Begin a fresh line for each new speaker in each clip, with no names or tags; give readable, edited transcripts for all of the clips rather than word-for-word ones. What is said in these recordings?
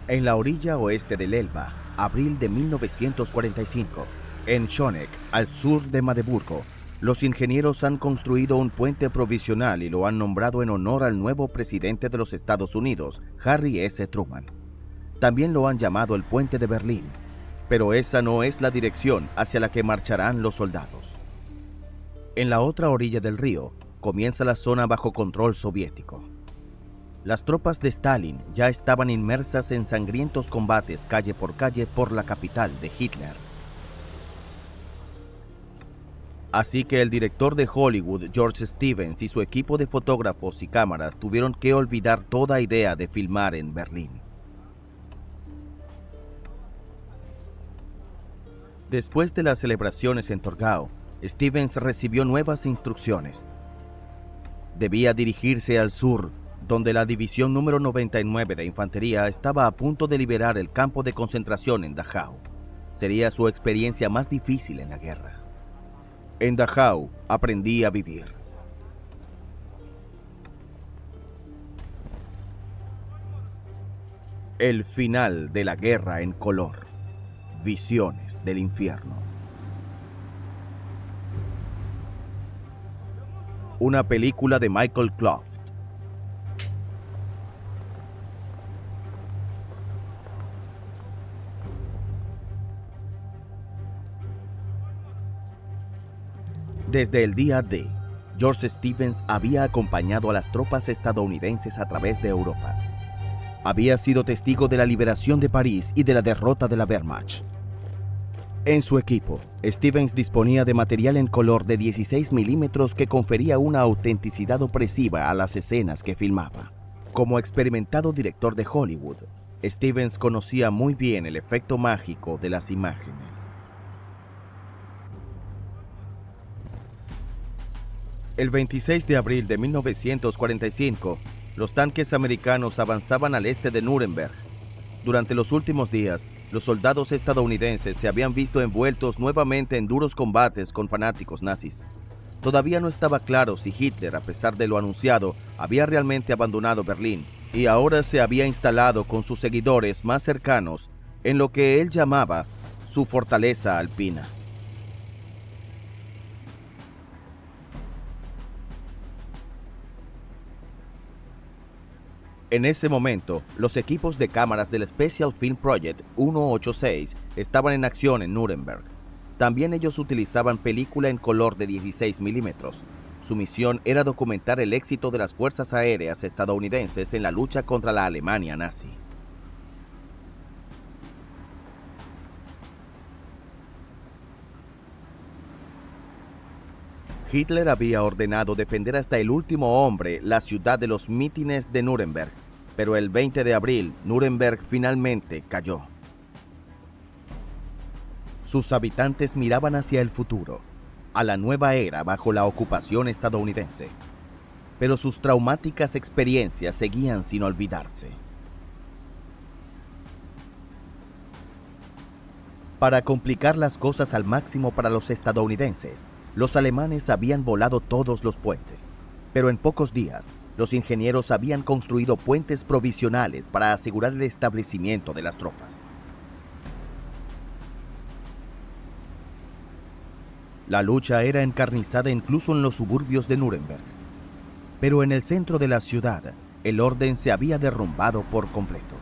En la orilla oeste del Elba, abril de 1945, en Schoneck, al sur de Magdeburgo, los ingenieros han construido un puente provisional y lo han nombrado en honor al nuevo presidente de los Estados Unidos, Harry S. Truman. También lo han llamado el Puente de Berlín, pero esa no es la dirección hacia la que marcharán los soldados. En la otra orilla del río, comienza la zona bajo control soviético. Las tropas de Stalin ya estaban inmersas en sangrientos combates calle por calle por la capital de Hitler. Así que el director de Hollywood, George Stevens, y su equipo de fotógrafos y cámaras tuvieron que olvidar toda idea de filmar en Berlín. Después de las celebraciones en Torgau, Stevens recibió nuevas instrucciones. Debía dirigirse al sur, donde la división número 99 de infantería estaba a punto de liberar el campo de concentración en Dachau. Sería su experiencia más difícil en la guerra. En Dachau aprendí a vivir. El final de la guerra en color. Visiones del infierno. Una película de Michael Clough. Desde el día D, George Stevens había acompañado a las tropas estadounidenses a través de Europa. Había sido testigo de la liberación de París y de la derrota de la Wehrmacht. En su equipo, Stevens disponía de material en color de 16 milímetros que confería una autenticidad opresiva a las escenas que filmaba. Como experimentado director de Hollywood, Stevens conocía muy bien el efecto mágico de las imágenes. El 26 de abril de 1945, los tanques americanos avanzaban al este de Nuremberg. Durante los últimos días, los soldados estadounidenses se habían visto envueltos nuevamente en duros combates con fanáticos nazis. Todavía no estaba claro si Hitler, a pesar de lo anunciado, había realmente abandonado Berlín y ahora se había instalado con sus seguidores más cercanos en lo que él llamaba su fortaleza alpina. En ese momento, los equipos de cámaras del Special Film Project 186 estaban en acción en Nuremberg. También ellos utilizaban película en color de 16 milímetros. Su misión era documentar el éxito de las fuerzas aéreas estadounidenses en la lucha contra la Alemania nazi. Hitler había ordenado defender hasta el último hombre la ciudad de los mítines de Nuremberg, pero el 20 de abril Nuremberg finalmente cayó. Sus habitantes miraban hacia el futuro, a la nueva era bajo la ocupación estadounidense, pero sus traumáticas experiencias seguían sin olvidarse. Para complicar las cosas al máximo para los estadounidenses, los alemanes habían volado todos los puentes, pero en pocos días, los ingenieros habían construido puentes provisionales para asegurar el establecimiento de las tropas. La lucha era encarnizada incluso en los suburbios de Nuremberg, pero en el centro de la ciudad, el orden se había derrumbado por completo.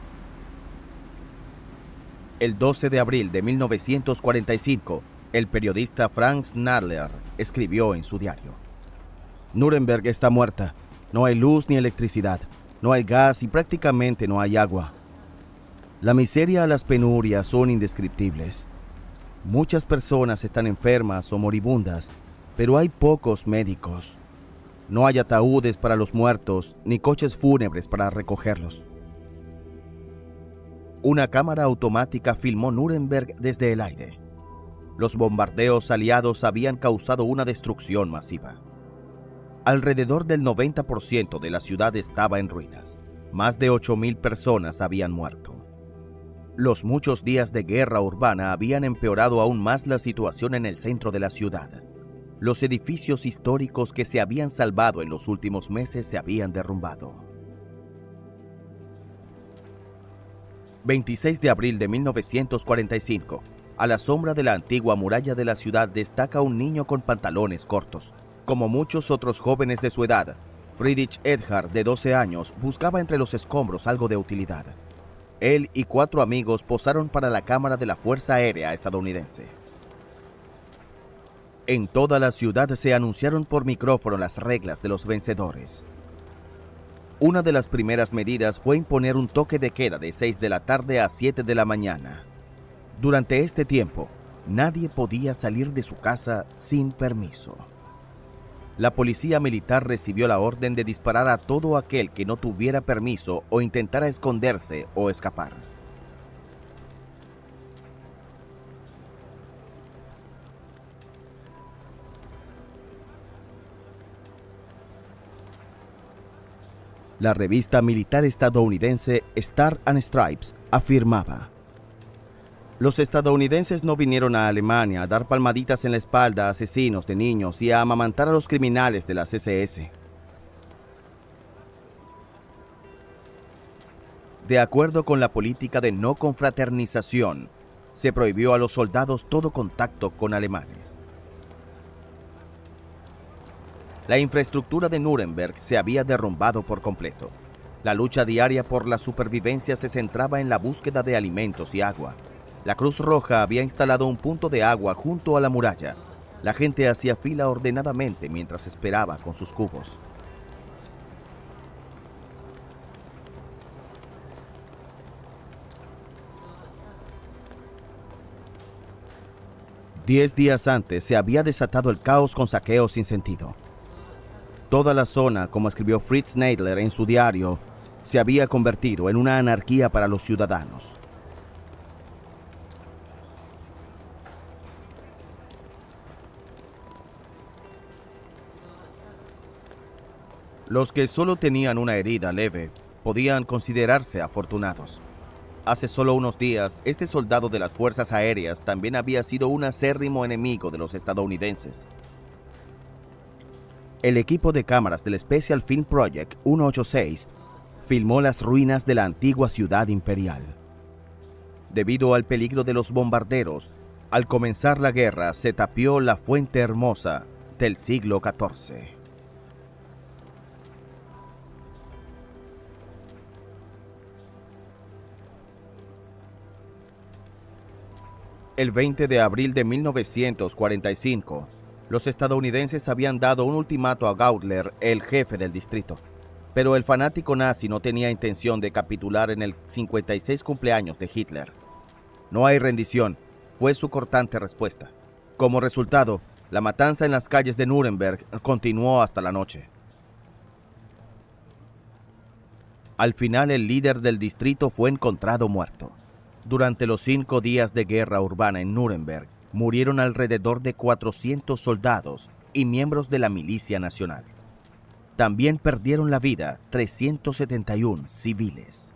El 12 de abril de 1945, el periodista Franz Nadler escribió en su diario: Nuremberg está muerta. No hay luz ni electricidad, no hay gas y prácticamente no hay agua. La miseria y las penurias son indescriptibles. Muchas personas están enfermas o moribundas, pero hay pocos médicos. No hay ataúdes para los muertos ni coches fúnebres para recogerlos. Una cámara automática filmó Nuremberg desde el aire. Los bombardeos aliados habían causado una destrucción masiva. Alrededor del 90% de la ciudad estaba en ruinas. Más de 8,000 personas habían muerto. Los muchos días de guerra urbana habían empeorado aún más la situación en el centro de la ciudad. Los edificios históricos que se habían salvado en los últimos meses se habían derrumbado. 26 de abril de 1945. A la sombra de la antigua muralla de la ciudad destaca un niño con pantalones cortos. Como muchos otros jóvenes de su edad, Friedrich Edhard, de 12 años, buscaba entre los escombros algo de utilidad. Él y 4 amigos posaron para la cámara de la Fuerza Aérea estadounidense. En toda la ciudad se anunciaron por micrófono las reglas de los vencedores. Una de las primeras medidas fue imponer un toque de queda de 6 de la tarde a 7 de la mañana. Durante este tiempo, nadie podía salir de su casa sin permiso. La policía militar recibió la orden de disparar a todo aquel que no tuviera permiso o intentara esconderse o escapar. La revista militar estadounidense Star and Stripes afirmaba: los estadounidenses no vinieron a Alemania a dar palmaditas en la espalda a asesinos de niños y a amamantar a los criminales de las SS. De acuerdo con la política de no confraternización, se prohibió a los soldados todo contacto con alemanes. La infraestructura de Nuremberg se había derrumbado por completo. La lucha diaria por la supervivencia se centraba en la búsqueda de alimentos y agua. La Cruz Roja había instalado un punto de agua junto a la muralla. La gente hacía fila ordenadamente mientras esperaba con sus cubos. Diez días antes se había desatado el caos con saqueos sin sentido. Toda la zona, como escribió Fritz Neidler en su diario, se había convertido en una anarquía para los ciudadanos. Los que solo tenían una herida leve podían considerarse afortunados. Hace solo unos días, este soldado de las Fuerzas Aéreas también había sido un acérrimo enemigo de los estadounidenses. El equipo de cámaras del Special Film Project 186 filmó las ruinas de la antigua ciudad imperial. Debido al peligro de los bombarderos, al comenzar la guerra se tapió la fuente hermosa del siglo XIV. El 20 de abril de 1945, los estadounidenses habían dado un ultimato a Gaudler, el jefe del distrito. Pero el fanático nazi no tenía intención de capitular en el 56 cumpleaños de Hitler. No hay rendición, fue su cortante respuesta. Como resultado, la matanza en las calles de Nuremberg continuó hasta la noche. Al final, el líder del distrito fue encontrado muerto. Durante los 5 días de guerra urbana en Nuremberg, murieron alrededor de 400 soldados y miembros de la milicia nacional. También perdieron la vida 371 civiles.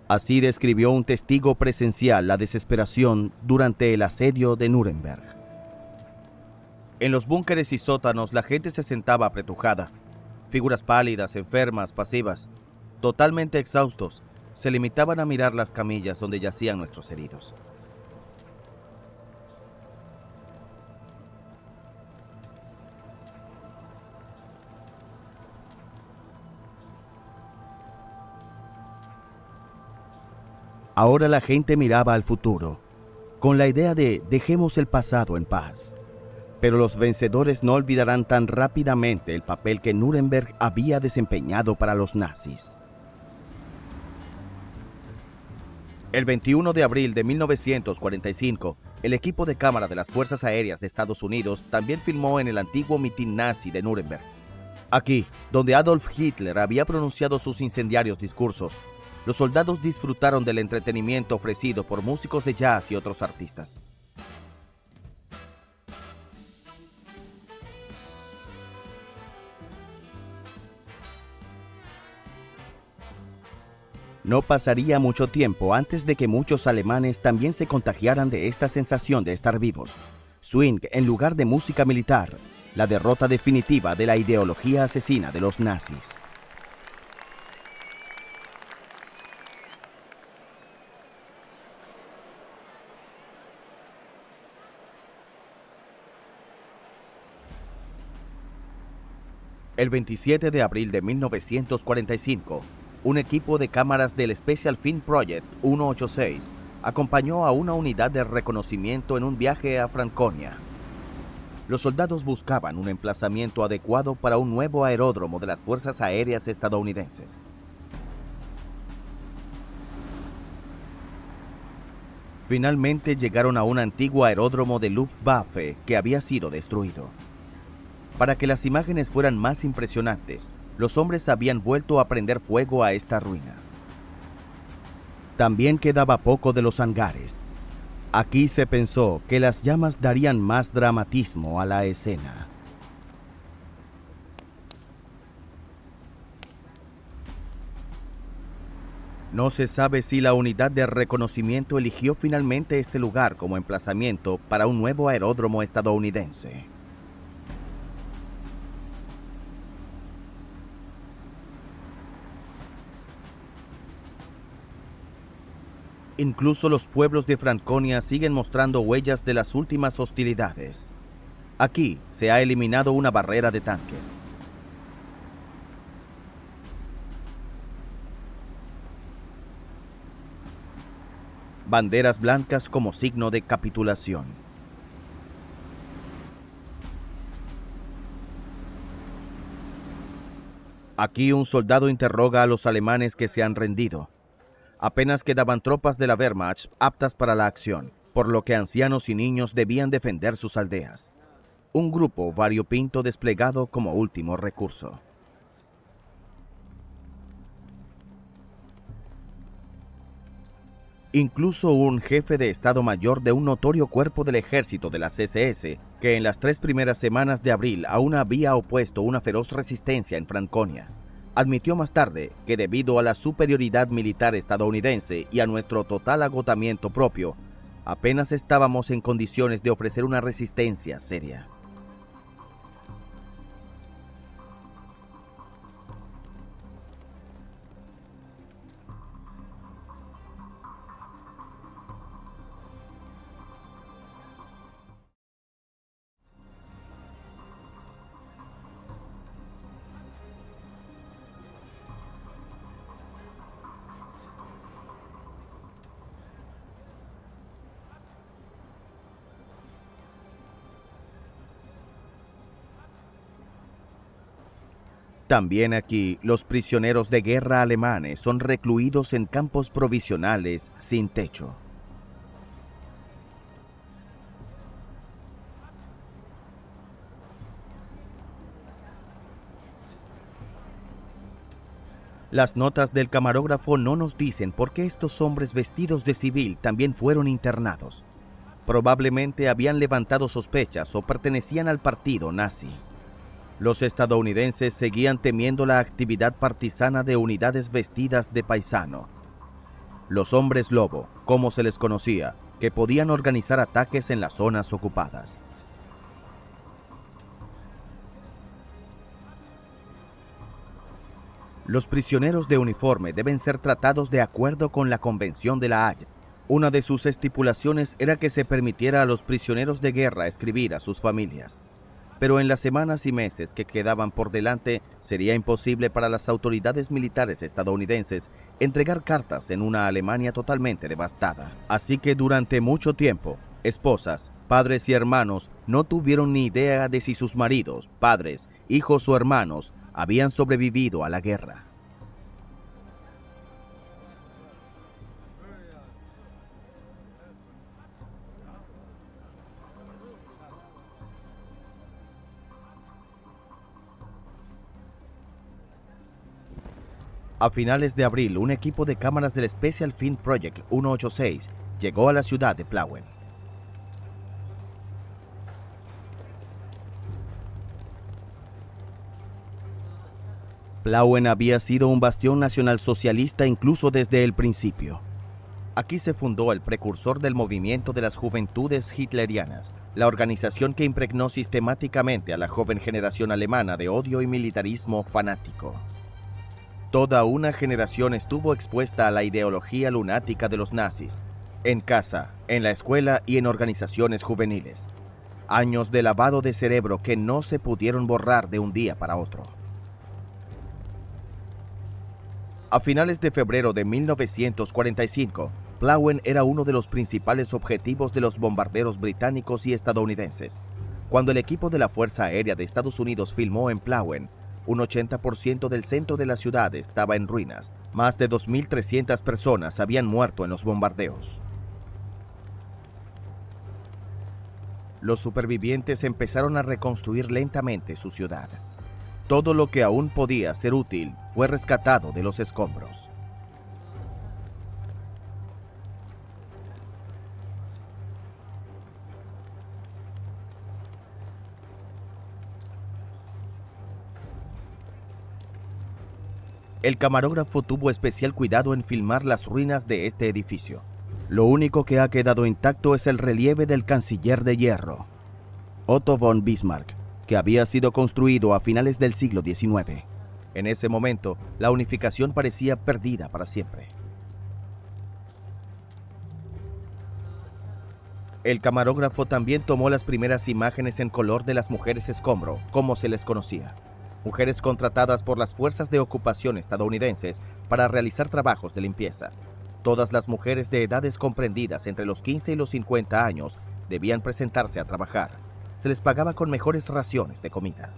Así describió un testigo presencial la desesperación durante el asedio de Nuremberg. En los búnkeres y sótanos la gente se sentaba apretujada. Figuras pálidas, enfermas, pasivas, totalmente exhaustos, se limitaban a mirar las camillas donde yacían nuestros heridos. Ahora la gente miraba al futuro, con la idea de dejemos el pasado en paz. Pero los vencedores no olvidarán tan rápidamente el papel que Nuremberg había desempeñado para los nazis. El 21 de abril de 1945, el equipo de cámara de las Fuerzas Aéreas de Estados Unidos también filmó en el antiguo mitin nazi de Nuremberg. Aquí, donde Adolf Hitler había pronunciado sus incendiarios discursos, los soldados disfrutaron del entretenimiento ofrecido por músicos de jazz y otros artistas. No pasaría mucho tiempo antes de que muchos alemanes también se contagiaran de esta sensación de estar vivos. Swing en lugar de música militar, la derrota definitiva de la ideología asesina de los nazis. El 27 de abril de 1945, un equipo de cámaras del Special Film Project 186 acompañó a una unidad de reconocimiento en un viaje a Franconia. Los soldados buscaban un emplazamiento adecuado para un nuevo aeródromo de las Fuerzas Aéreas estadounidenses. Finalmente llegaron a un antiguo aeródromo de Luftwaffe que había sido destruido. Para que las imágenes fueran más impresionantes, los hombres habían vuelto a prender fuego a esta ruina. También quedaba poco de los hangares. Aquí se pensó que las llamas darían más dramatismo a la escena. No se sabe si la unidad de reconocimiento eligió finalmente este lugar como emplazamiento para un nuevo aeródromo estadounidense. Incluso los pueblos de Franconia siguen mostrando huellas de las últimas hostilidades. Aquí se ha eliminado una barrera de tanques. Banderas blancas como signo de capitulación. Aquí un soldado interroga a los alemanes que se han rendido. Apenas quedaban tropas de la Wehrmacht aptas para la acción, por lo que ancianos y niños debían defender sus aldeas. Un grupo variopinto desplegado como último recurso. Incluso un jefe de Estado Mayor de un notorio cuerpo del ejército de las SS, que en las 3 primeras semanas de abril aún había opuesto una feroz resistencia en Franconia, admitió más tarde que debido a la superioridad militar estadounidense y a nuestro total agotamiento propio, apenas estábamos en condiciones de ofrecer una resistencia seria. También aquí, los prisioneros de guerra alemanes son recluidos en campos provisionales sin techo. Las notas del camarógrafo no nos dicen por qué estos hombres vestidos de civil también fueron internados. Probablemente habían levantado sospechas o pertenecían al partido nazi. Los estadounidenses seguían temiendo la actividad partisana de unidades vestidas de paisano. Los hombres lobo, como se les conocía, que podían organizar ataques en las zonas ocupadas. Los prisioneros de uniforme deben ser tratados de acuerdo con la Convención de La Haya. Una de sus estipulaciones era que se permitiera a los prisioneros de guerra escribir a sus familias. Pero en las semanas y meses que quedaban por delante, sería imposible para las autoridades militares estadounidenses entregar cartas en una Alemania totalmente devastada. Así que durante mucho tiempo, esposas, padres y hermanos no tuvieron ni idea de si sus maridos, padres, hijos o hermanos habían sobrevivido a la guerra. A finales de abril, un equipo de cámaras del Special Film Project 186 llegó a la ciudad de Plauen. Plauen había sido un bastión nacionalsocialista incluso desde el principio. Aquí se fundó el precursor del movimiento de las juventudes hitlerianas, la organización que impregnó sistemáticamente a la joven generación alemana de odio y militarismo fanático. Toda una generación estuvo expuesta a la ideología lunática de los nazis, en casa, en la escuela y en organizaciones juveniles. Años de lavado de cerebro que no se pudieron borrar de un día para otro. A finales de febrero de 1945, Plauen era uno de los principales objetivos de los bombarderos británicos y estadounidenses. Cuando el equipo de la Fuerza Aérea de Estados Unidos filmó en Plauen, un 80% del centro de la ciudad estaba en ruinas. Más de 2.300 personas habían muerto en los bombardeos. Los supervivientes empezaron a reconstruir lentamente su ciudad. Todo lo que aún podía ser útil fue rescatado de los escombros. El camarógrafo tuvo especial cuidado en filmar las ruinas de este edificio. Lo único que ha quedado intacto es el relieve del canciller de hierro, Otto von Bismarck, que había sido construido a finales del siglo XIX. En ese momento, la unificación parecía perdida para siempre. El camarógrafo también tomó las primeras imágenes en color de las mujeres escombro, como se les conocía. Mujeres contratadas por las fuerzas de ocupación estadounidenses para realizar trabajos de limpieza. Todas las mujeres de edades comprendidas entre los 15 y los 50 años debían presentarse a trabajar. Se les pagaba con mejores raciones de comida.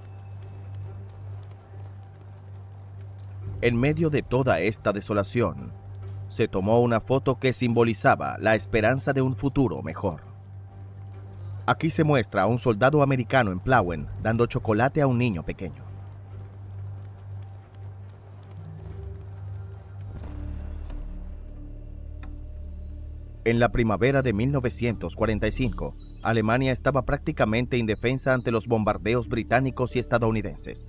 En medio de toda esta desolación, se tomó una foto que simbolizaba la esperanza de un futuro mejor. Aquí se muestra a un soldado americano en Plauen dando chocolate a un niño pequeño. En la primavera de 1945, Alemania estaba prácticamente indefensa ante los bombardeos británicos y estadounidenses.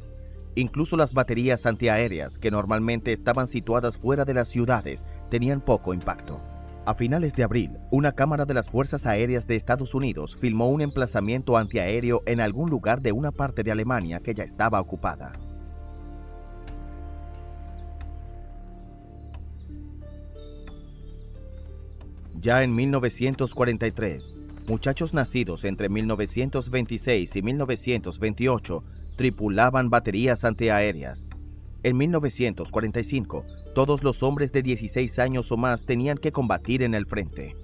Incluso las baterías antiaéreas, que normalmente estaban situadas fuera de las ciudades, tenían poco impacto. A finales de abril, una cámara de las Fuerzas Aéreas de Estados Unidos filmó un emplazamiento antiaéreo en algún lugar de una parte de Alemania que ya estaba ocupada. Ya en 1943, muchachos nacidos entre 1926 y 1928 tripulaban baterías antiaéreas. En 1945, todos los hombres de 16 años o más tenían que combatir en el frente.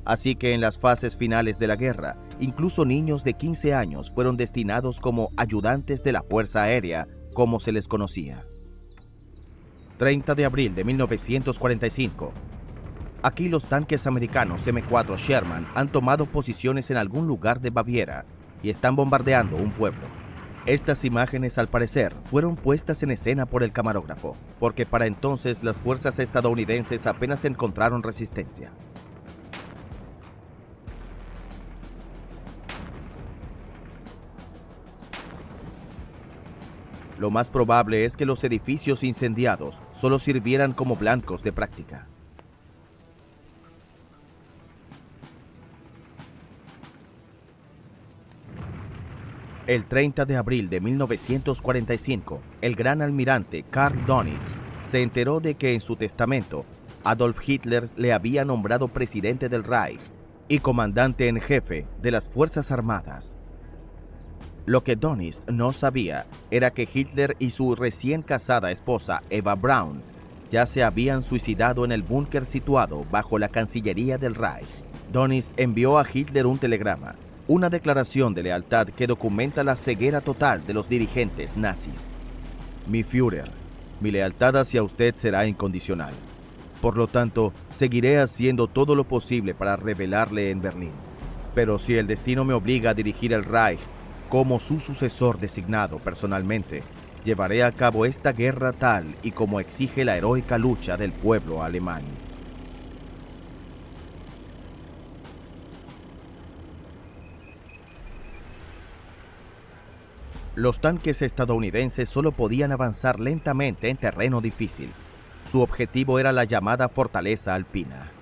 Así que en las fases finales de la guerra, incluso niños de 15 años fueron destinados como ayudantes de la Fuerza Aérea, como se les conocía. 30 de abril de 1945. Aquí los tanques americanos M4 Sherman han tomado posiciones en algún lugar de Baviera y están bombardeando un pueblo. Estas imágenes, al parecer, fueron puestas en escena por el camarógrafo, porque para entonces las fuerzas estadounidenses apenas encontraron resistencia. Lo más probable es que los edificios incendiados solo sirvieran como blancos de práctica. El 30 de abril de 1945, el gran almirante Karl Dönitz se enteró de que en su testamento Adolf Hitler le había nombrado presidente del Reich y comandante en jefe de las Fuerzas Armadas. Lo que Dönitz no sabía era que Hitler y su recién casada esposa Eva Braun ya se habían suicidado en el búnker situado bajo la Cancillería del Reich. Dönitz envió a Hitler un telegrama, una declaración de lealtad que documenta la ceguera total de los dirigentes nazis. Mi Führer, mi lealtad hacia usted será incondicional. Por lo tanto, seguiré haciendo todo lo posible para revelarle en Berlín. Pero si el destino me obliga a dirigir el Reich como su sucesor designado personalmente, llevaré a cabo esta guerra tal y como exige la heroica lucha del pueblo alemán. Los tanques estadounidenses solo podían avanzar lentamente en terreno difícil. Su objetivo era la llamada Fortaleza Alpina.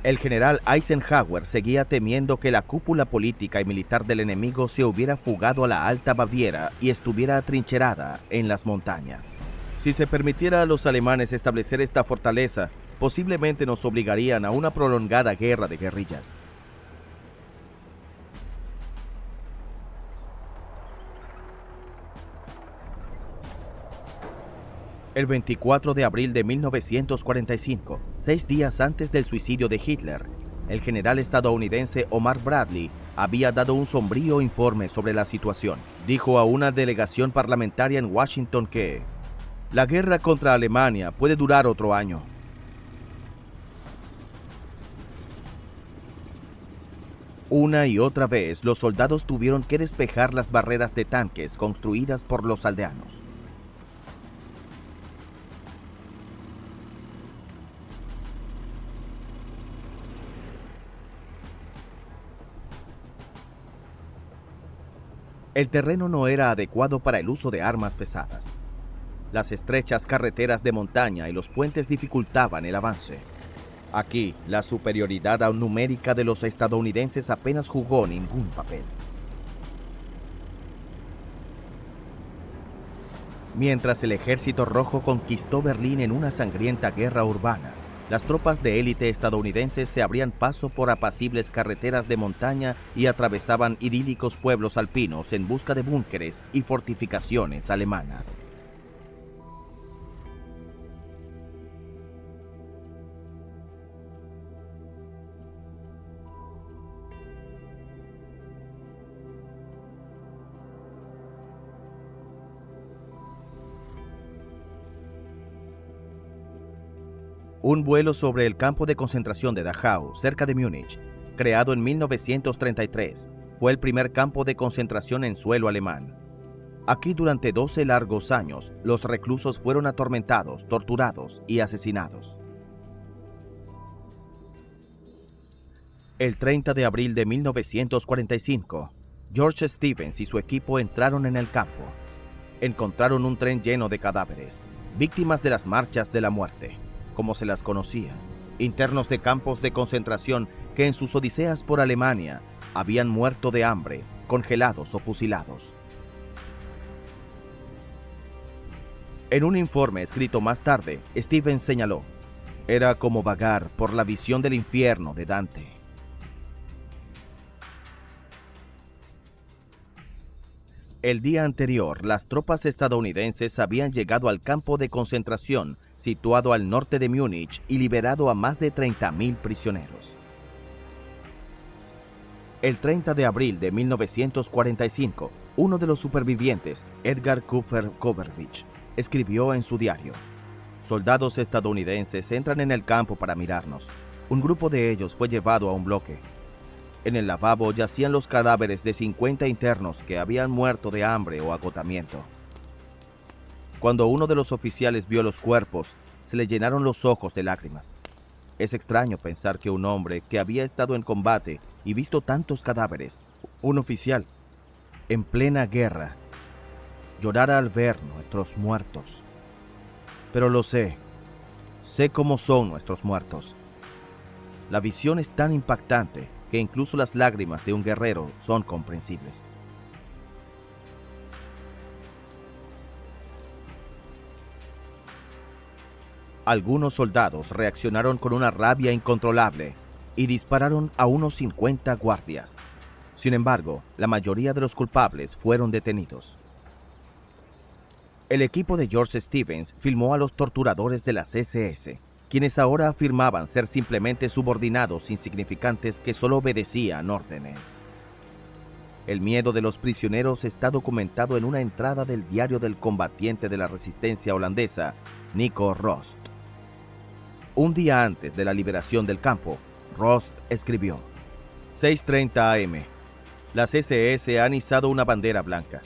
El general Eisenhower seguía temiendo que la cúpula política y militar del enemigo se hubiera fugado a la Alta Baviera y estuviera atrincherada en las montañas. Si se permitiera a los alemanes establecer esta fortaleza, posiblemente nos obligarían a una prolongada guerra de guerrillas. El 24 de abril de 1945, 6 días antes del suicidio de Hitler, el general estadounidense Omar Bradley había dado un sombrío informe sobre la situación. Dijo a una delegación parlamentaria en Washington que la guerra contra Alemania puede durar otro año. Una y otra vez, los soldados tuvieron que despejar las barreras de tanques construidas por los aldeanos. El terreno no era adecuado para el uso de armas pesadas. Las estrechas carreteras de montaña y los puentes dificultaban el avance. Aquí, la superioridad numérica de los estadounidenses apenas jugó ningún papel. Mientras el Ejército Rojo conquistó Berlín en una sangrienta guerra urbana, las tropas de élite estadounidenses se abrían paso por apacibles carreteras de montaña y atravesaban idílicos pueblos alpinos en busca de búnkeres y fortificaciones alemanas. Un vuelo sobre el campo de concentración de Dachau, cerca de Múnich, creado en 1933, fue el primer campo de concentración en suelo alemán. Aquí durante 12 largos años, los reclusos fueron atormentados, torturados y asesinados. El 30 de abril de 1945, George Stevens y su equipo entraron en el campo. Encontraron un tren lleno de cadáveres, víctimas de las marchas de la muerte, como se las conocía, internos de campos de concentración que en sus odiseas por Alemania habían muerto de hambre, congelados o fusilados. En un informe escrito más tarde, Stevens señaló: era como vagar por la visión del infierno de Dante. El día anterior, las tropas estadounidenses habían llegado al campo de concentración situado al norte de Múnich y liberado a más de 30.000 prisioneros. El 30 de abril de 1945, uno de los supervivientes, Edgar Kupfer Koverich, escribió en su diario: soldados estadounidenses entran en el campo para mirarnos. Un grupo de ellos fue llevado a un bloque. En el lavabo yacían los cadáveres de 50 internos que habían muerto de hambre o agotamiento. Cuando uno de los oficiales vio los cuerpos, se le llenaron los ojos de lágrimas. Es extraño pensar que un hombre que había estado en combate y visto tantos cadáveres, un oficial, en plena guerra, llorara al ver nuestros muertos. Pero lo sé cómo son nuestros muertos. La visión es tan impactante que incluso las lágrimas de un guerrero son comprensibles. Algunos soldados reaccionaron con una rabia incontrolable y dispararon a unos 50 guardias. Sin embargo, la mayoría de los culpables fueron detenidos. El equipo de George Stevens filmó a los torturadores de las SS, quienes ahora afirmaban ser simplemente subordinados insignificantes que solo obedecían órdenes. El miedo de los prisioneros está documentado en una entrada del diario del combatiente de la resistencia holandesa, Nico Rost. Un día antes de la liberación del campo, Rost escribió: 6:30 AM. Las SS han izado una bandera blanca.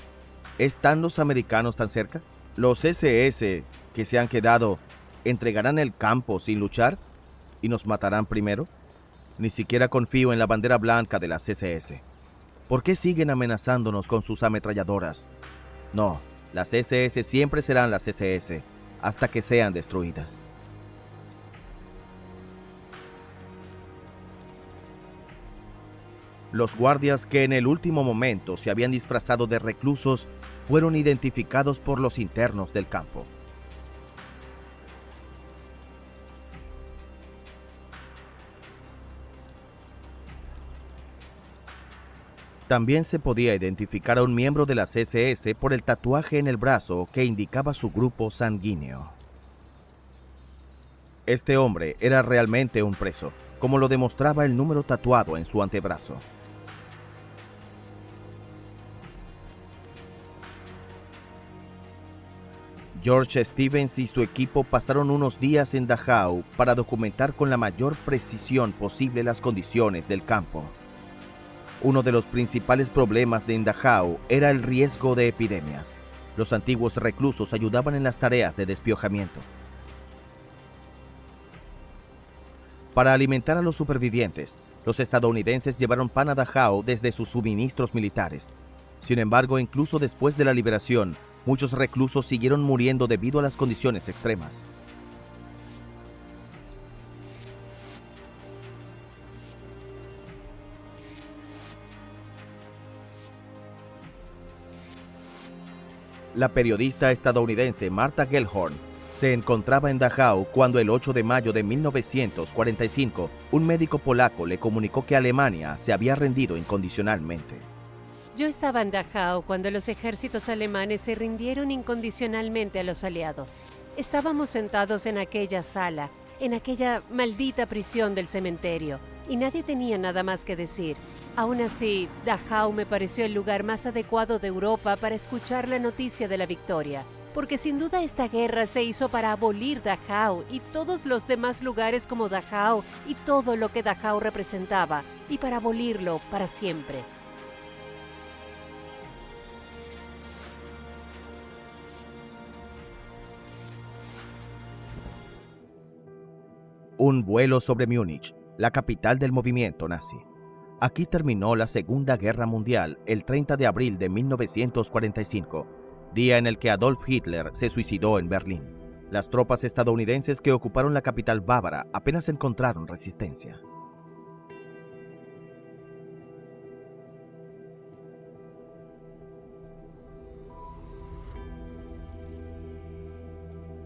¿Están los americanos tan cerca? Los SS que se han quedado ¿entregarán el campo sin luchar y nos matarán primero? Ni siquiera confío en la bandera blanca de las SS. ¿Por qué siguen amenazándonos con sus ametralladoras? No, las SS siempre serán las SS hasta que sean destruidas. Los guardias que en el último momento se habían disfrazado de reclusos fueron identificados por los internos del campo. También se podía identificar a un miembro de las SS por el tatuaje en el brazo que indicaba su grupo sanguíneo. Este hombre era realmente un preso, como lo demostraba el número tatuado en su antebrazo. George Stevens y su equipo pasaron unos días en Dachau para documentar con la mayor precisión posible las condiciones del campo. Uno de los principales problemas de Dachau era el riesgo de epidemias. Los antiguos reclusos ayudaban en las tareas de despiojamiento. Para alimentar a los supervivientes, los estadounidenses llevaron pan a Dachau desde sus suministros militares. Sin embargo, incluso después de la liberación, muchos reclusos siguieron muriendo debido a las condiciones extremas. La periodista estadounidense Martha Gellhorn se encontraba en Dachau cuando el 8 de mayo de 1945 un médico polaco le comunicó que Alemania se había rendido incondicionalmente.
Yo estaba en Dachau cuando los ejércitos alemanes se rindieron incondicionalmente a los aliados. Estábamos sentados en aquella sala, en aquella maldita prisión del cementerio, y nadie tenía nada más que decir. Aún así, Dachau me pareció el lugar más adecuado de Europa para escuchar la noticia de la victoria, porque sin duda esta guerra se hizo para abolir Dachau y todos los demás lugares como Dachau y todo lo que Dachau representaba, y para abolirlo para siempre.
Un vuelo sobre Múnich, la capital del movimiento nazi. Aquí terminó la Segunda Guerra Mundial el 30 de abril de 1945, día en el que Adolf Hitler se suicidó en Berlín. Las tropas estadounidenses que ocuparon la capital bávara apenas encontraron resistencia.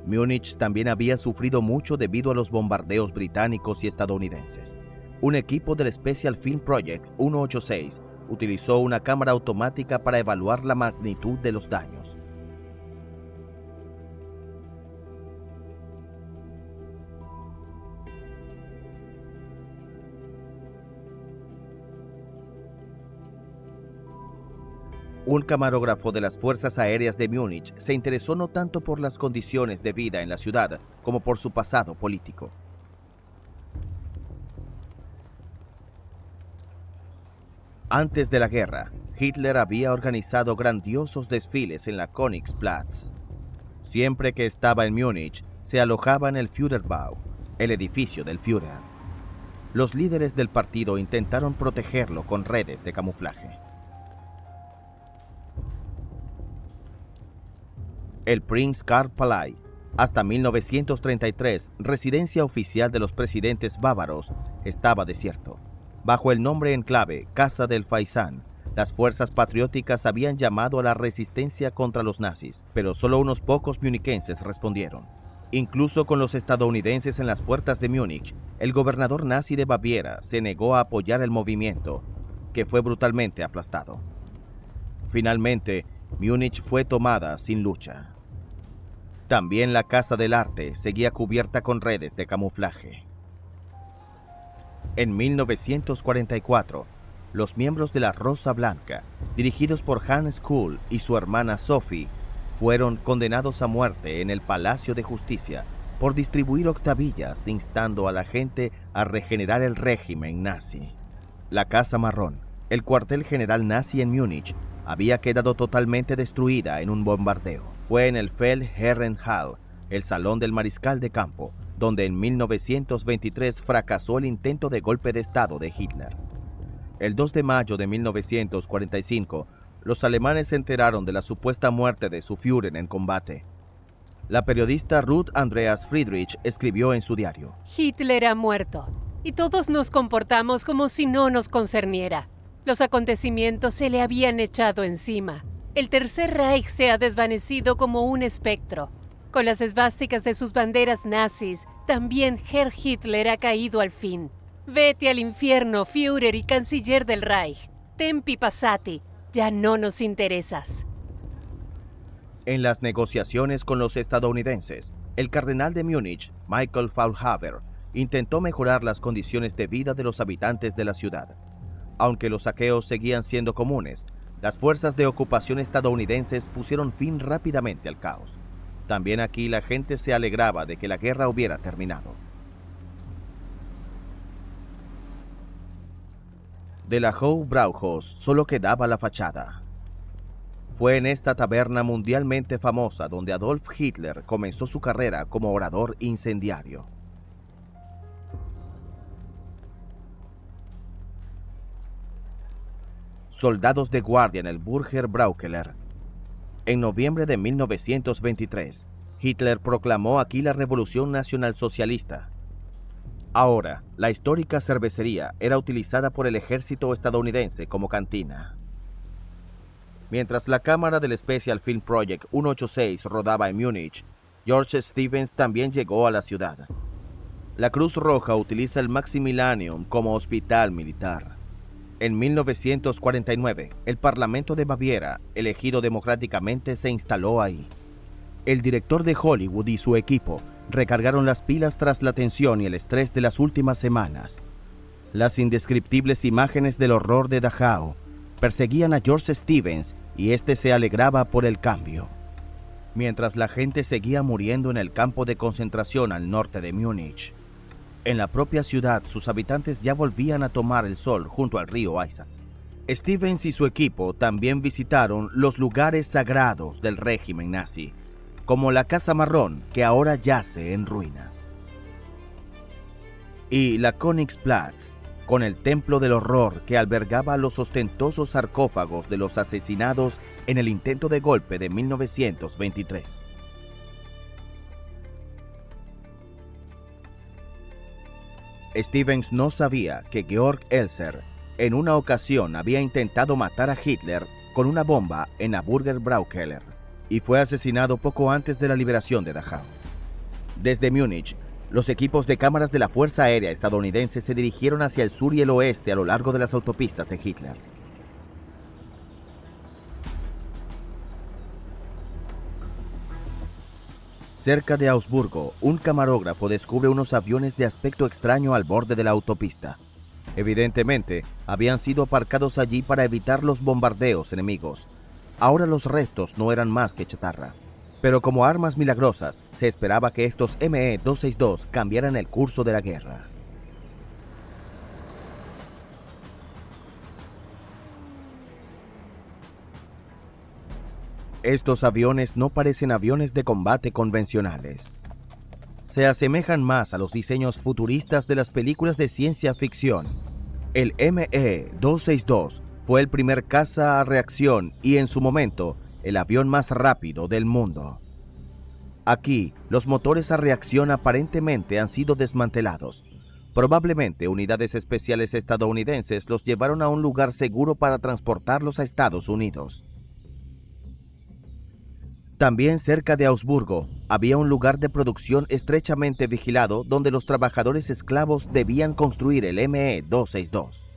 Múnich también había sufrido mucho debido a los bombardeos británicos y estadounidenses. Un equipo del Special Film Project 186 utilizó una cámara automática para evaluar la magnitud de los daños. Un camarógrafo de las Fuerzas Aéreas de Múnich se interesó no tanto por las condiciones de vida en la ciudad como por su pasado político. Antes de la guerra, Hitler había organizado grandiosos desfiles en la Königsplatz. Siempre que estaba en Múnich, se alojaba en el Führerbau, el edificio del Führer. Los líderes del partido intentaron protegerlo con redes de camuflaje. El Prinz Karl Palais, hasta 1933, residencia oficial de los presidentes bávaros, estaba desierto. Bajo el nombre en clave Casa del Faisán, las fuerzas patrióticas habían llamado a la resistencia contra los nazis, pero solo unos pocos muniquenses respondieron. Incluso con los estadounidenses en las puertas de Múnich, el gobernador nazi de Baviera se negó a apoyar el movimiento, que fue brutalmente aplastado. Finalmente, Múnich fue tomada sin lucha. También la Casa del Arte seguía cubierta con redes de camuflaje. En 1944, los miembros de la Rosa Blanca, dirigidos por Hans Kuhl y su hermana Sophie, fueron condenados a muerte en el Palacio de Justicia por distribuir octavillas instando a la gente a regenerar el régimen nazi. La Casa Marrón, el cuartel general nazi en Múnich, había quedado totalmente destruida en un bombardeo. Fue en el Feldherrenhall, el salón del mariscal de campo, donde en 1923 fracasó el intento de golpe de Estado de Hitler. El 2 de mayo de 1945, los alemanes se enteraron de la supuesta muerte de su Führer en combate. La periodista Ruth Andreas Friedrich escribió en su diario:
Hitler ha muerto, y todos nos comportamos como si no nos concerniera. Los acontecimientos se le habían echado encima. El Tercer Reich se ha desvanecido como un espectro. Con las esvásticas de sus banderas nazis, también Herr Hitler ha caído al fin. Vete al infierno, Führer y canciller del Reich. Tempi passati, ya no nos interesas.
En las negociaciones con los estadounidenses, el cardenal de Múnich, Michael Faulhaber, intentó mejorar las condiciones de vida de los habitantes de la ciudad. Aunque los saqueos seguían siendo comunes, las fuerzas de ocupación estadounidenses pusieron fin rápidamente al caos. También aquí la gente se alegraba de que la guerra hubiera terminado. De la Hohe Brauhaus solo quedaba la fachada. Fue en esta taberna mundialmente famosa donde Adolf Hitler comenzó su carrera como orador incendiario. Soldados de guardia en el Burger Braukeller. En noviembre de 1923, Hitler proclamó aquí la Revolución Nacionalsocialista. Ahora, la histórica cervecería era utilizada por el ejército estadounidense como cantina. Mientras la cámara del Special Film Project 186 rodaba en Múnich, George Stevens también llegó a la ciudad. La Cruz Roja utiliza el Maximilianeum como hospital militar. En 1949, el Parlamento de Baviera, elegido democráticamente, se instaló ahí. El director de Hollywood y su equipo recargaron las pilas tras la tensión y el estrés de las últimas semanas. Las indescriptibles imágenes del horror de Dachau perseguían a George Stevens y este se alegraba por el cambio. Mientras la gente seguía muriendo en el campo de concentración al norte de Múnich, en la propia ciudad sus habitantes ya volvían a tomar el sol junto al río Isar. Stevens y su equipo también visitaron los lugares sagrados del régimen nazi, como la Casa Marrón, que ahora yace en ruinas, y la Königsplatz, con el templo del horror que albergaba los ostentosos sarcófagos de los asesinados en el intento de golpe de 1923. Stevens no sabía que Georg Elser en una ocasión había intentado matar a Hitler con una bomba en la Burger Braukeller y fue asesinado poco antes de la liberación de Dachau. Desde Múnich, los equipos de cámaras de la Fuerza Aérea estadounidense se dirigieron hacia el sur y el oeste a lo largo de las autopistas de Hitler. Cerca de Augsburgo, un camarógrafo descubre unos aviones de aspecto extraño al borde de la autopista. Evidentemente, habían sido aparcados allí para evitar los bombardeos enemigos. Ahora los restos no eran más que chatarra. Pero como armas milagrosas, se esperaba que estos ME-262 cambiaran el curso de la guerra. Estos aviones no parecen aviones de combate convencionales. Se asemejan más a los diseños futuristas de las películas de ciencia ficción. El ME-262 fue el primer caza a reacción y en su momento el avión más rápido del mundo. Aquí, los motores a reacción aparentemente han sido desmantelados. Probablemente unidades especiales estadounidenses los llevaron a un lugar seguro para transportarlos a Estados Unidos. También cerca de Augsburgo había un lugar de producción estrechamente vigilado donde los trabajadores esclavos debían construir el ME-262.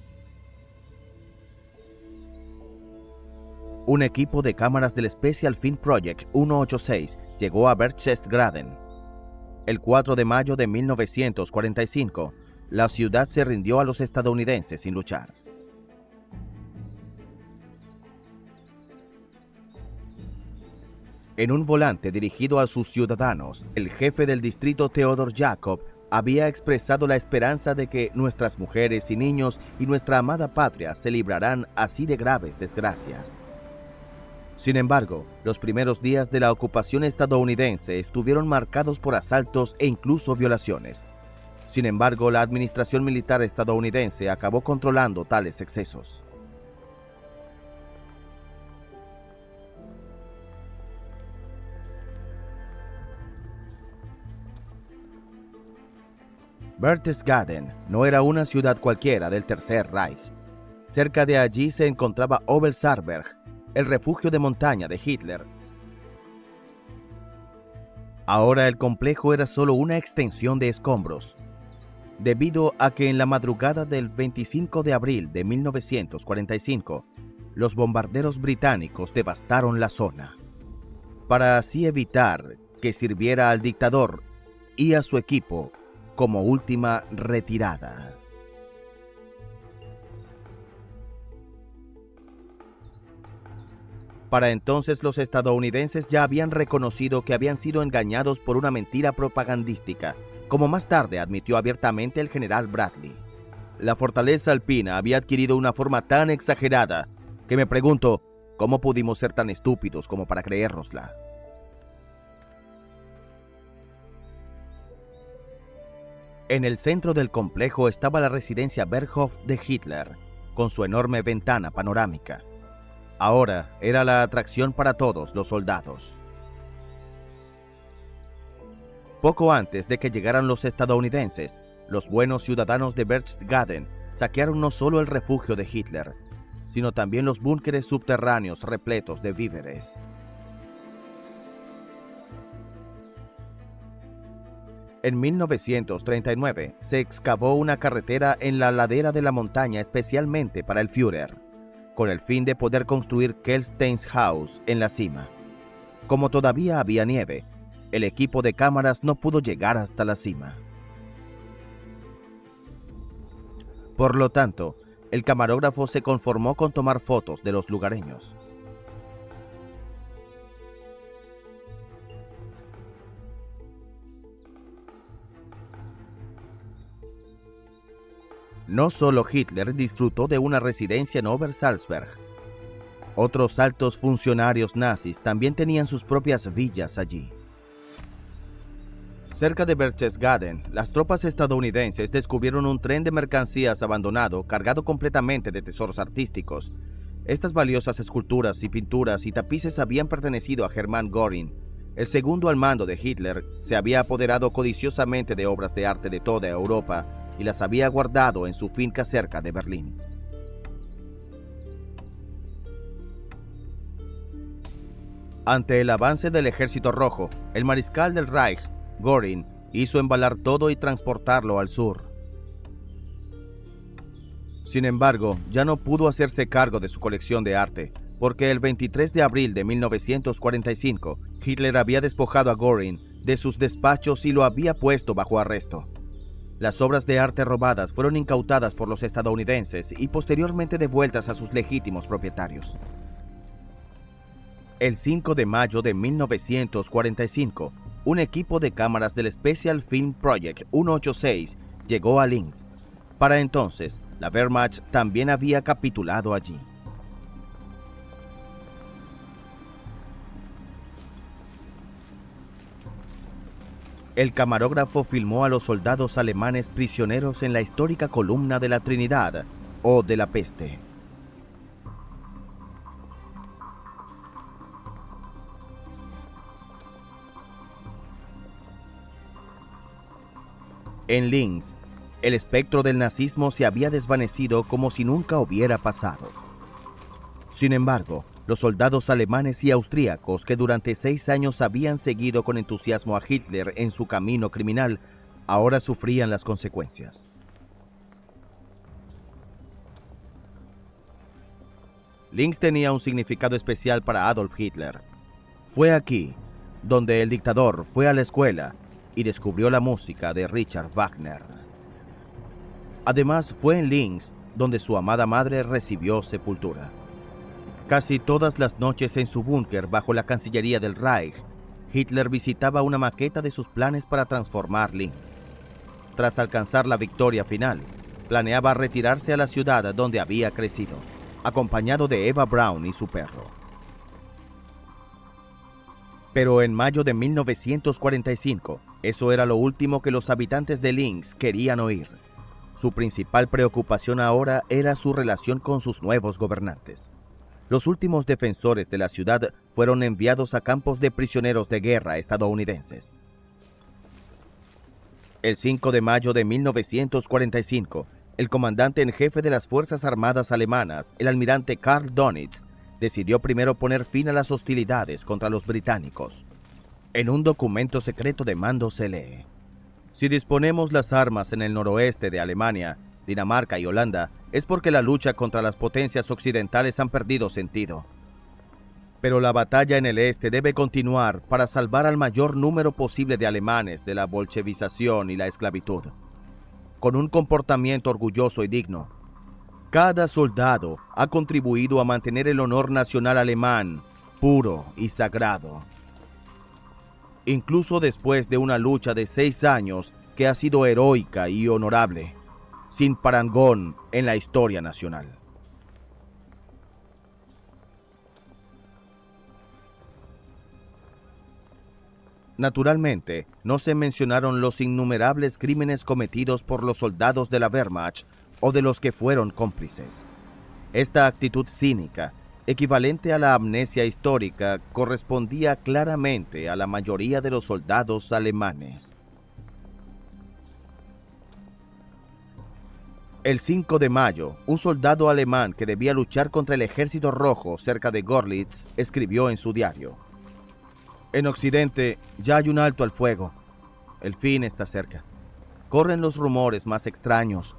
Un equipo de cámaras del Special Film Project 186 llegó a Berchtesgaden. El 4 de mayo de 1945, la ciudad se rindió a los estadounidenses sin luchar. En un volante dirigido a sus ciudadanos, el jefe del distrito Theodor Jacob había expresado la esperanza de que nuestras mujeres y niños y nuestra amada patria se librarán así de graves desgracias. Sin embargo, los primeros días de la ocupación estadounidense estuvieron marcados por asaltos e incluso violaciones. Sin embargo, la administración militar estadounidense acabó controlando tales excesos. Berchtesgaden no era una ciudad cualquiera del Tercer Reich. Cerca de allí se encontraba Obersalzberg, el refugio de montaña de Hitler. Ahora el complejo era solo una extensión de escombros, debido a que en la madrugada del 25 de abril de 1945, los bombarderos británicos devastaron la zona, para así evitar que sirviera al dictador y a su equipo como última retirada. Para entonces los estadounidenses ya habían reconocido que habían sido engañados por una mentira propagandística, como más tarde admitió abiertamente el general Bradley. La fortaleza alpina había adquirido una forma tan exagerada que me pregunto, ¿cómo pudimos ser tan estúpidos como para creérnosla? En el centro del complejo estaba la residencia Berghof de Hitler, con su enorme ventana panorámica. Ahora era la atracción para todos los soldados. Poco antes de que llegaran los estadounidenses, los buenos ciudadanos de Berchtesgaden saquearon no solo el refugio de Hitler, sino también los búnkeres subterráneos repletos de víveres. En 1939 se excavó una carretera en la ladera de la montaña especialmente para el Führer, con el fin de poder construir Kelsteinshaus en la cima. Como todavía había nieve, el equipo de cámaras no pudo llegar hasta la cima. Por lo tanto, el camarógrafo se conformó con tomar fotos de los lugareños. No solo Hitler disfrutó de una residencia en Obersalzberg. Otros altos funcionarios nazis también tenían sus propias villas allí. Cerca de Berchtesgaden, las tropas estadounidenses descubrieron un tren de mercancías abandonado cargado completamente de tesoros artísticos. Estas valiosas esculturas y pinturas y tapices habían pertenecido a Hermann Göring. El segundo al mando de Hitler se había apoderado codiciosamente de obras de arte de toda Europa y las había guardado en su finca cerca de Berlín. Ante el avance del Ejército Rojo, el mariscal del Reich, Göring, hizo embalar todo y transportarlo al sur. Sin embargo, ya no pudo hacerse cargo de su colección de arte, porque el 23 de abril de 1945, Hitler había despojado a Göring de sus despachos y lo había puesto bajo arresto. Las obras de arte robadas fueron incautadas por los estadounidenses y posteriormente devueltas a sus legítimos propietarios. El 5 de mayo de 1945, un equipo de cámaras del Special Film Project 186 llegó a Linz. Para entonces, la Wehrmacht también había capitulado allí. El camarógrafo filmó a los soldados alemanes prisioneros en la histórica columna de la Trinidad o de la Peste. En Linz, el espectro del nazismo se había desvanecido como si nunca hubiera pasado. Sin embargo, los soldados alemanes y austríacos que durante 6 años habían seguido con entusiasmo a Hitler en su camino criminal, ahora sufrían las consecuencias. Linz tenía un significado especial para Adolf Hitler. Fue aquí donde el dictador fue a la escuela y descubrió la música de Richard Wagner. Además, fue en Linz donde su amada madre recibió sepultura. Casi todas las noches en su búnker bajo la Cancillería del Reich, Hitler visitaba una maqueta de sus planes para transformar Linz. Tras alcanzar la victoria final, planeaba retirarse a la ciudad donde había crecido, acompañado de Eva Braun y su perro. Pero en mayo de 1945, eso era lo último que los habitantes de Linz querían oír. Su principal preocupación ahora era su relación con sus nuevos gobernantes. Los últimos defensores de la ciudad fueron enviados a campos de prisioneros de guerra estadounidenses. El 5 de mayo de 1945, el comandante en jefe de las Fuerzas Armadas alemanas, el almirante Karl Dönitz, decidió primero poner fin a las hostilidades contra los británicos. En un documento secreto de mando se lee: si disponemos las armas en el noroeste de Alemania, Dinamarca y Holanda, es porque la lucha contra las potencias occidentales han perdido sentido. Pero la batalla en el este debe continuar para salvar al mayor número posible de alemanes de la bolchevización y la esclavitud. Con un comportamiento orgulloso y digno, cada soldado ha contribuido a mantener el honor nacional alemán puro y sagrado. Incluso después de una lucha de 6 años que ha sido heroica y honorable, sin parangón en la historia nacional. Naturalmente, no se mencionaron los innumerables crímenes cometidos por los soldados de la Wehrmacht o de los que fueron cómplices. Esta actitud cínica, equivalente a la amnesia histórica, correspondía claramente a la mayoría de los soldados alemanes. El 5 de mayo, un soldado alemán que debía luchar contra el Ejército Rojo cerca de Görlitz escribió en su diario: en Occidente ya hay un alto al fuego. El fin está cerca. Corren los rumores más extraños.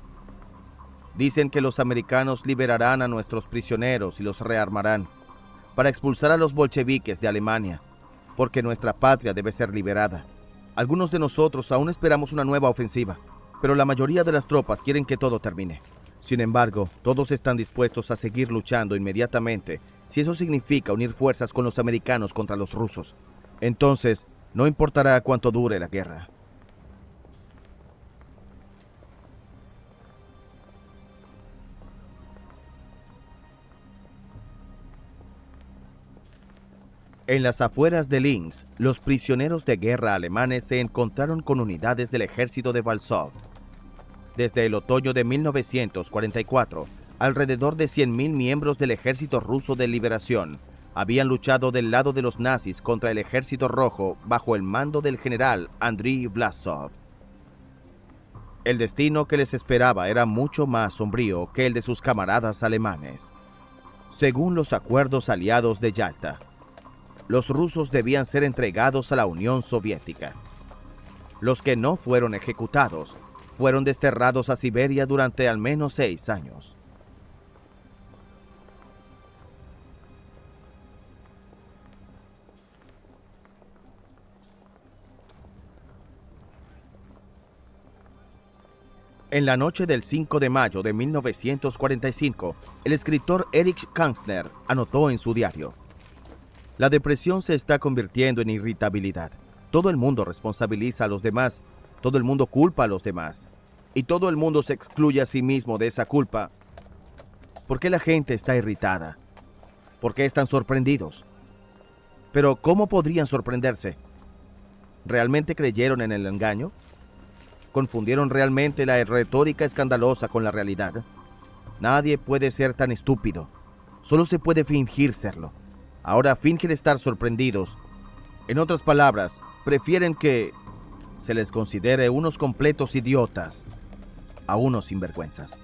Dicen que los americanos liberarán a nuestros prisioneros y los rearmarán para expulsar a los bolcheviques de Alemania, porque nuestra patria debe ser liberada. Algunos de nosotros aún esperamos una nueva ofensiva, pero la mayoría de las tropas quieren que todo termine. Sin embargo, todos están dispuestos a seguir luchando inmediatamente si eso significa unir fuerzas con los americanos contra los rusos. Entonces, no importará cuánto dure la guerra. En las afueras de Linz, los prisioneros de guerra alemanes se encontraron con unidades del ejército de Walsów. Desde el otoño de 1944, alrededor de 100.000 miembros del Ejército Ruso de Liberación habían luchado del lado de los nazis contra el Ejército Rojo bajo el mando del general Andriy Vlasov. El destino que les esperaba era mucho más sombrío que el de sus camaradas alemanes. Según los acuerdos aliados de Yalta, los rusos debían ser entregados a la Unión Soviética. Los que no fueron ejecutados fueron desterrados a Siberia durante al menos 6 años. En la noche del 5 de mayo de 1945, el escritor Erich Kästner anotó en su diario: la depresión se está convirtiendo en irritabilidad. Todo el mundo responsabiliza a los demás, todo el mundo culpa a los demás, y todo el mundo se excluye a sí mismo de esa culpa. ¿Por qué la gente está irritada? ¿Por qué están sorprendidos? Pero ¿cómo podrían sorprenderse? ¿Realmente creyeron en el engaño? ¿Confundieron realmente la retórica escandalosa con la realidad? Nadie puede ser tan estúpido. Solo se puede fingir serlo. Ahora fingen estar sorprendidos. En otras palabras, prefieren que se les considere unos completos idiotas a unos sinvergüenzas.